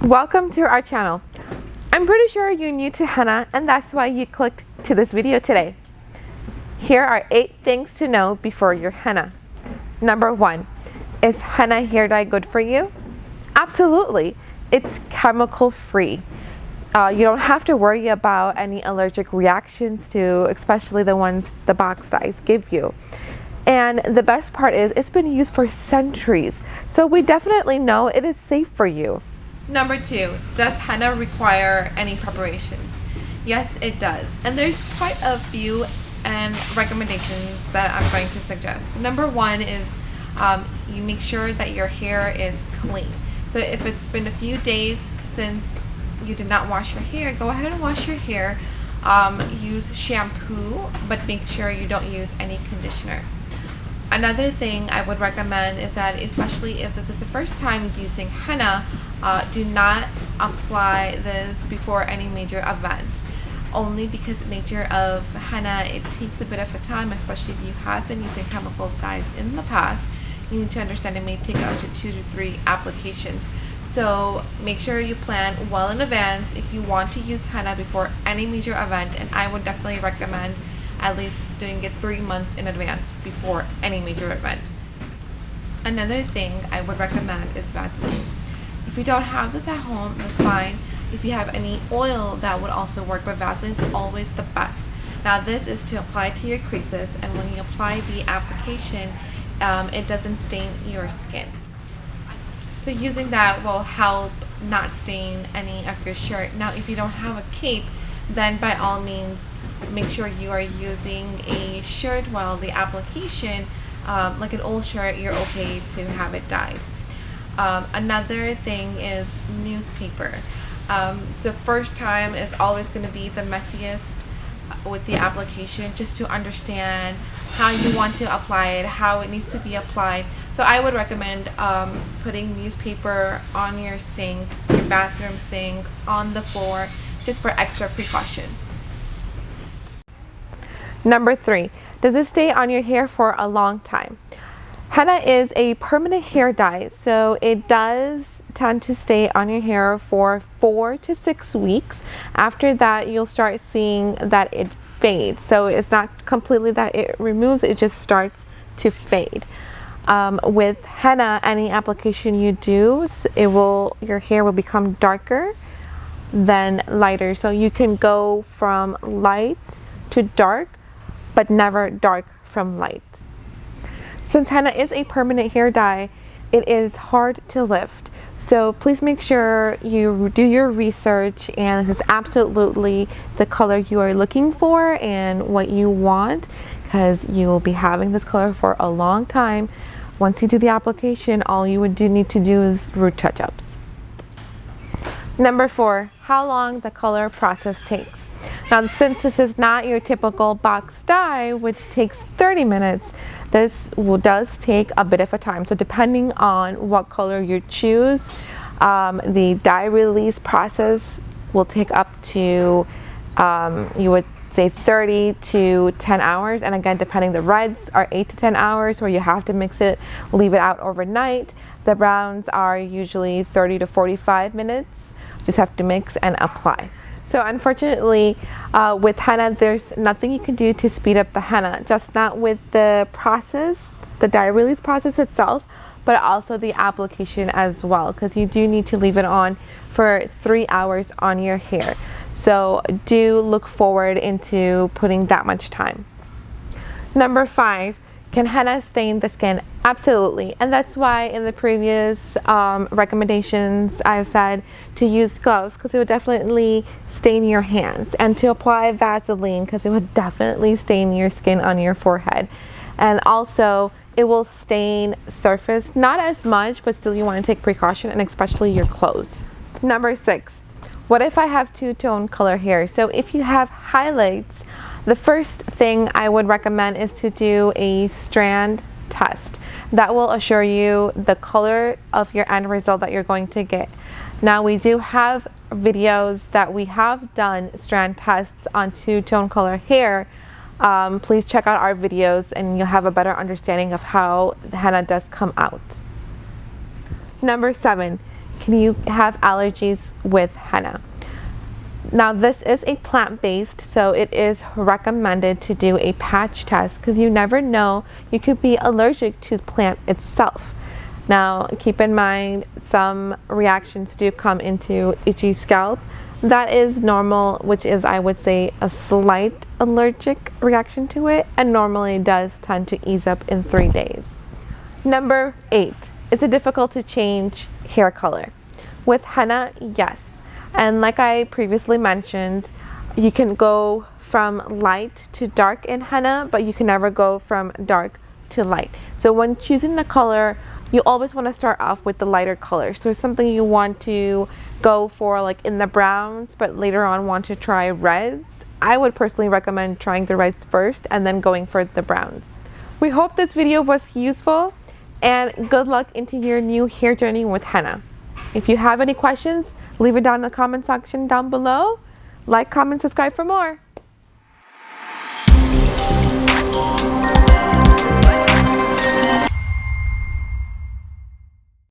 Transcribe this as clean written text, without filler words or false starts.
Welcome to our channel. I'm pretty sure you're new to henna and that's why you clicked to this video today. Here are 8 things to know before your henna. Number 1, is henna hair dye good for you? Absolutely. It's chemical free. You don't have to worry about any allergic reactions to, especially the ones the box dyes give you. And the best part is it's been used for centuries, so we definitely know it is safe for you. Number 2, does henna require any preparations? Yes, it does. And there's quite a few and recommendations that I'm going to suggest. Number 1 is you make sure that your hair is clean. So if it's been a few days since you did not wash your hair, go ahead and wash your hair. Use shampoo, but make sure you don't use any conditioner. Another thing I would recommend is that, especially if this is the first time using henna, do not apply this before any major event. Only because the nature of henna, it takes a bit of a time, especially if you have been using chemical dyes in the past. You need to understand it may take up to 2 to 3 applications. So make sure you plan well in advance if you want to use henna before any major event, and I would definitely recommend at least doing it 3 months in advance before any major event. Another thing I would recommend is Vaseline. If you don't have this at home, that's fine. If you have any oil, that would also work, but Vaseline is always the best. Now this is to apply to your creases, and when you apply the application, it doesn't stain your skin. So using that will help not stain any of your shirt. Now if you don't have a cape, then by all means make sure you are using a shirt while the application, like an old shirt, you're okay to have it dyed. Another thing is newspaper. The first time is always going to be the messiest with the application, just to understand how you want to apply it, how it needs to be applied. So I would recommend putting newspaper on your sink, your bathroom sink, on the floor, just for extra precaution. Number 3, does it stay on your hair for a long time? Henna is a permanent hair dye, so it does tend to stay on your hair for 4 to 6 weeks. After that, you'll start seeing that it fades. So it's not completely that it removes, it just starts to fade. With henna, any application you do, your hair will become darker than lighter. So you can go from light to dark, but never dark from light. Since henna is a permanent hair dye, it is hard to lift. So please make sure you do your research, and this is absolutely the color you are looking for and what you want, because you will be having this color for a long time. Once you do the application, all you would need to do is root touch-ups. Number 4, how long the color process takes. Now, since this is not your typical box dye, which takes 30 minutes, this does take a bit of a time. So depending on what color you choose, the dye release process will take up to, you would say 30 to 10 hours. And again, depending, the reds are 8 to 10 hours where you have to mix it, leave it out overnight. The browns are usually 30 to 45 minutes. Just have to mix and apply. So unfortunately, with henna, there's nothing you can do to speed up the henna, just not with the process, the dye release process itself, but also the application as well, because you do need to leave it on for 3 hours on your hair. So do look forward into putting that much time. Number 5, can henna stain the skin? Absolutely, and that's why in the previous recommendations I've said to use gloves, because it would definitely stain your hands, and to apply Vaseline because it would definitely stain your skin on your forehead. And also it will stain surface, not as much, but still you want to take precaution, and especially your clothes. Number 6, what if I have two-tone color hair? So if you have highlights, the first thing I would recommend is to do a strand test. That will assure you the color of your end result that you're going to get. Now, we do have videos that we have done strand tests on two-tone color hair. Please check out our videos and you'll have a better understanding of how the henna does come out. Number 7, can you have allergies with henna? Now this is a plant-based, so it is recommended to do a patch test because you never know, you could be allergic to the plant itself. Now keep in mind some reactions do come into itchy scalp. That is normal, which is, I would say, a slight allergic reaction to it, and normally does tend to ease up in 3 days. Number 8, is it difficult to change hair color? With henna, yes. And like I previously mentioned, you can go from light to dark in henna, but you can never go from dark to light. So when choosing the color, you always want to start off with the lighter color. So if something you want to go for like in the browns, but later on want to try reds, I would personally recommend trying the reds first and then going for the browns. We hope this video was useful, and good luck into your new hair journey with henna. If you have any questions, leave it down in the comment section down below. Like, comment, subscribe for more.